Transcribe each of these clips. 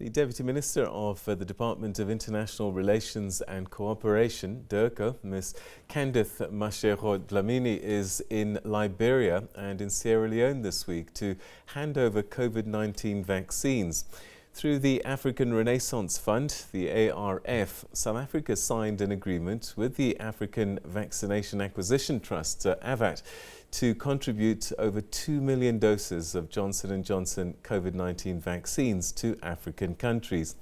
The Deputy Minister of the Department of International Relations and Cooperation, DIRCO, Ms. Candith Mashego-Dlamini, is in Liberia and in Sierra Leone this week to hand over COVID-19 vaccines. Through the African Renaissance Fund, the ARF, South Africa signed an agreement with the African Vaccination Acquisition Trust, AVAT, to contribute over 2 million doses of Johnson & Johnson COVID-19 vaccines to African countries.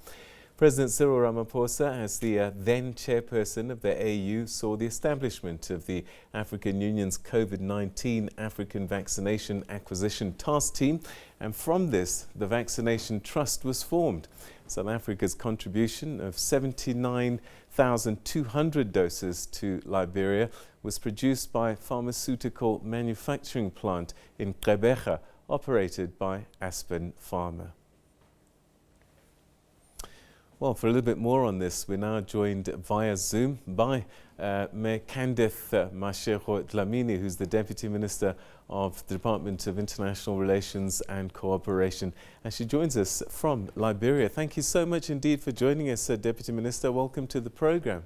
President Cyril Ramaphosa, as the then chairperson of the AU, saw the establishment of the African Union's COVID-19 African Vaccination Acquisition Task Team, and from this, the Vaccination Trust was formed. South Africa's contribution of 79,200 doses to Liberia was produced by a pharmaceutical manufacturing plant in Gqeberha, operated by Aspen Pharma. Well, for a little bit more on this, we're now joined via Zoom by Candith Mashego-Dlamini, who's the Deputy Minister of the Department of International Relations and Cooperation. And she joins us from Liberia. Thank you so much indeed for joining us, Deputy Minister. Welcome to the program.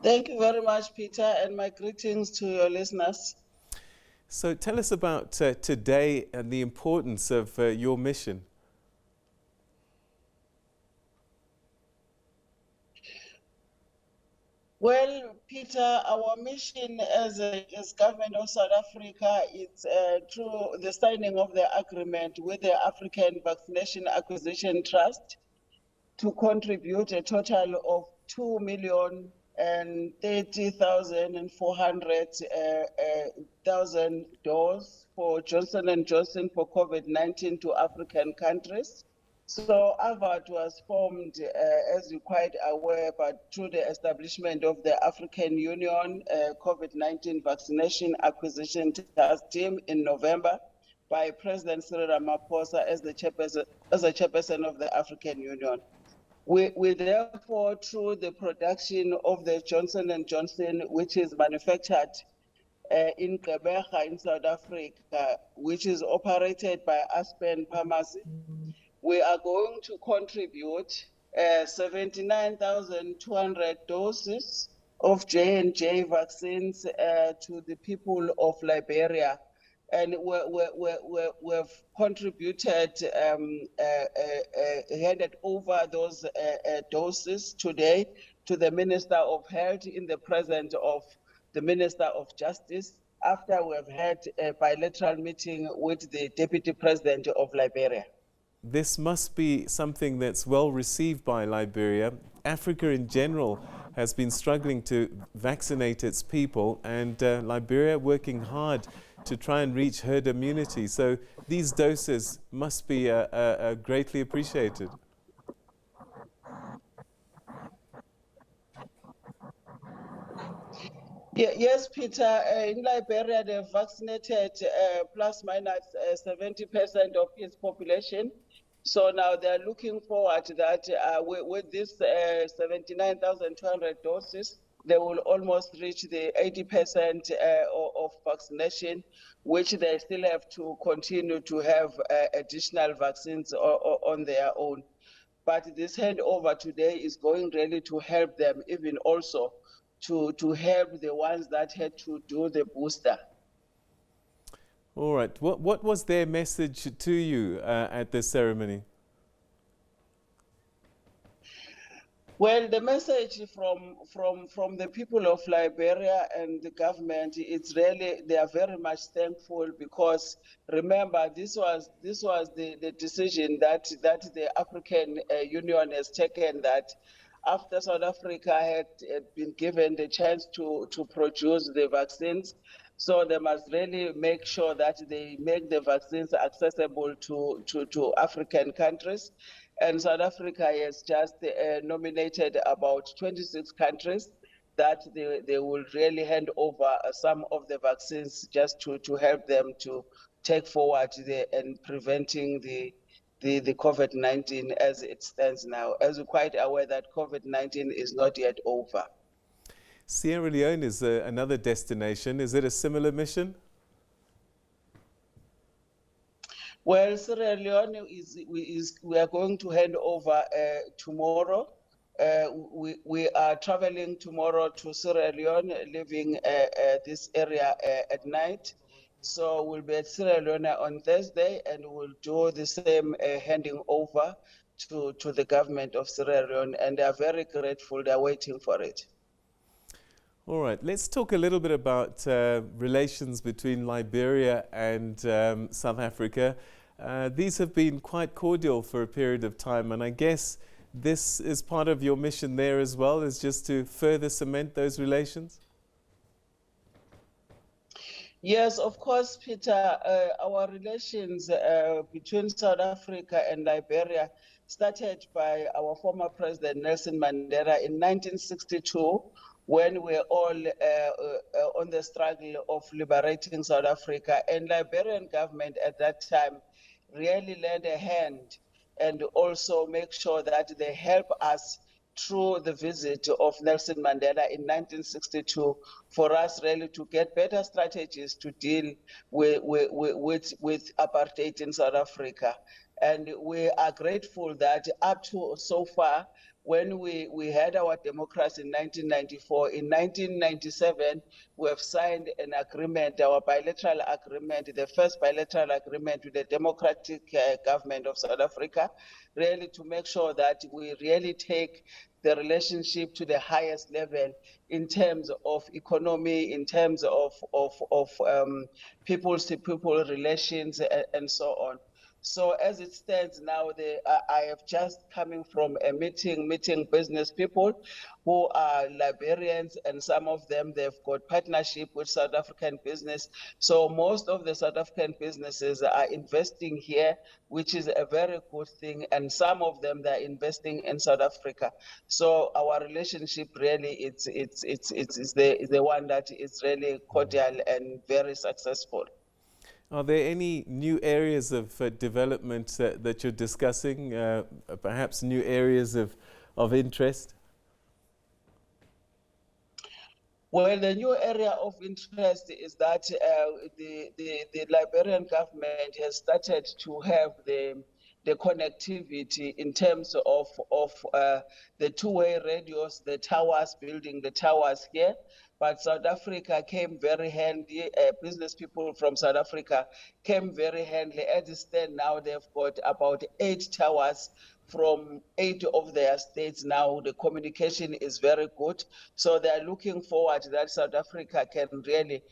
Thank you very much, Peter, and my greetings to your listeners. So tell us about today and the importance of your mission. Well, Peter, our mission as government of South Africa is through the signing of the agreement with the African Vaccination Acquisition Trust to contribute a total of 2,030,400 doses for Johnson & Johnson for COVID-19 to African countries. So AVAT was formed, as you're quite aware, but through the establishment of the African Union COVID-19 Vaccination Acquisition Task Team in November by President Cyril Ramaphosa as the chairperson of the African Union. We therefore, through the production of the Johnson & Johnson, which is manufactured in Gqeberha in South Africa, which is operated by Aspen Pharmacy, we are going to contribute 79,200 doses of J&J vaccines to the people of Liberia. And we've contributed, handed over those doses today to the Minister of Health in the presence of the Minister of Justice, after we've had a bilateral meeting with the Deputy President of Liberia. This must be something that's well received by Liberia. Africa in general has been struggling to vaccinate its people, and Liberia working hard to try and reach herd immunity. So these doses must be greatly appreciated. Yes, Peter. In Liberia, they've vaccinated plus minus 70% of its population. So now they're looking forward to that with this 79,200 doses, they will almost reach the 80% of vaccination, which they still have to continue to have additional vaccines on their own. But this handover today is going really to help them, even also to help the ones that had to do the booster. All right. What was their message to you at the ceremony? Well, the message from the people of Liberia and the government, it's really, they are very much thankful, because remember, this was the decision that the African Union has taken, that after South Africa had been given the chance to produce the vaccines, so they must really make sure that they make the vaccines accessible to African countries. And South Africa has just nominated about 26 countries that they will really hand over some of the vaccines just to help them to take forward and preventing the COVID-19 as it stands now. As you're quite aware that COVID-19 is not yet over. Sierra Leone is another destination. Is it a similar mission? Well, Sierra Leone we are going to hand over tomorrow. We are traveling tomorrow to Sierra Leone, leaving this area at night. So we'll be at Sierra Leone on Thursday, and we'll do the same handing over to the government of Sierra Leone, and they are very grateful. They are waiting for it. All right, let's talk a little bit about relations between Liberia and South Africa. These have been quite cordial for a period of time, and I guess this is part of your mission there as well, is just to further cement those relations? Yes, of course, Peter. Our relations between South Africa and Liberia started by our former president, Nelson Mandela, in 1962, when we were all on the struggle of liberating South Africa. And Liberian government at that time really lent a hand and also make sure that they help us through the visit of Nelson Mandela in 1962 for us really to get better strategies to deal with apartheid in South Africa. And we are grateful that up to so far, when we had our democracy in 1994, in 1997, we have signed an agreement, our bilateral agreement, the first bilateral agreement with the democratic government of South Africa, really to make sure that we really take the relationship to the highest level in terms of economy, in terms of people-to-people relations, and so on. So as it stands now, I have just coming from a meeting business people who are Liberians, and some of them, they've got partnership with South African business. So most of the South African businesses are investing here, which is a very good thing. And some of them, they're investing in South Africa. So our relationship really, it's the one that is really cordial and very successful. Are there any new areas of development that you're discussing, perhaps new areas of interest? Well, the new area of interest is that the Liberian government has started to have the connectivity in terms of the two-way radios, the towers, building the towers here. But South Africa came very handy. Business people from South Africa came very handy. As it stands now, they've got about 8 towers from 8 of their states now. The communication is very good. So they're looking forward that South Africa can really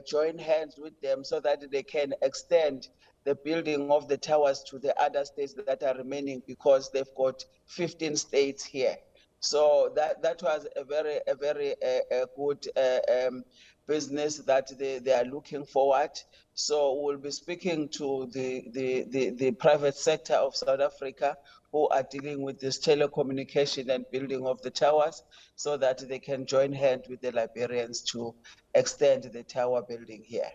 join hands with them so that they can extend the building of the towers to the other states that are remaining, because they've got 15 states here. So that was a very good business that they are looking forward. So we'll be speaking to the private sector of South Africa who are dealing with this telecommunication and building of the towers, so that they can join hands with the Liberians to extend the tower building here.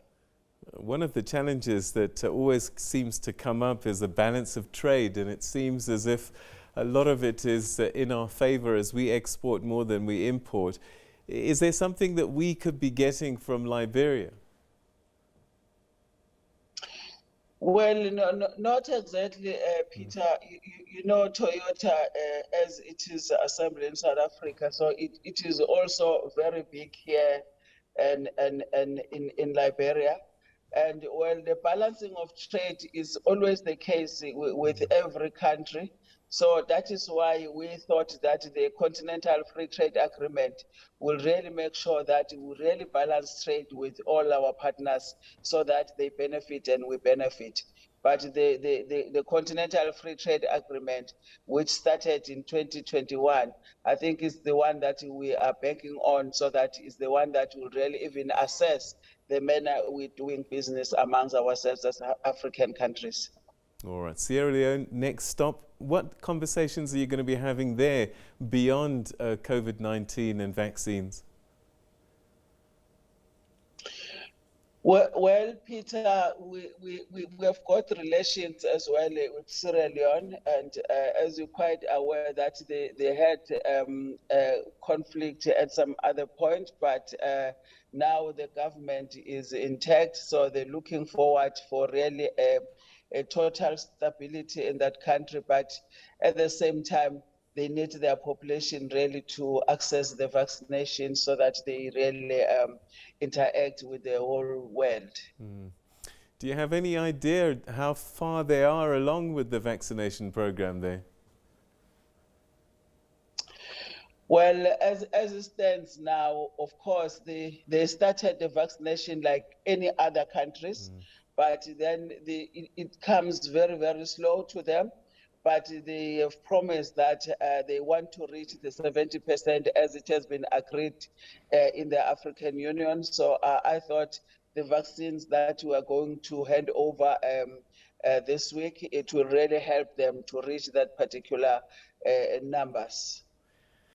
One of the challenges that always seems to come up is the balance of trade, and it seems as if a lot of it is in our favor as we export more than we import. Is there something that we could be getting from Liberia? Well, no, not exactly, Peter. You know, Toyota, as it is assembled in South Africa, so it is also very big here and in Liberia. And well, the balancing of trade is always the case with every country. So that is why we thought that the Continental Free Trade Agreement will really make sure that we really balance trade with all our partners so that they benefit and we benefit. But the Continental Free Trade Agreement, which started in 2021, I think is the one that we are banking on, so that is the one that will really even assess the manner we're doing business amongst ourselves as African countries. All right, Sierra Leone, next stop. What conversations are you going to be having there beyond COVID-19 and vaccines? Well, Peter, we have got relations as well with Sierra Leone, and as you're quite aware that they had conflict at some other point, but now the government is intact, so they're looking forward for really a total stability in that country, but at the same time, they need their population really to access the vaccination so that they really interact with the whole world. Mm. Do you have any idea how far they are along with the vaccination program there? Well, as it stands now, of course, they started the vaccination like any other countries, but then it comes very, very slow to them. But they have promised that they want to reach the 70% as it has been agreed in the African Union. So I thought the vaccines that we are going to hand over this week, it will really help them to reach that particular numbers.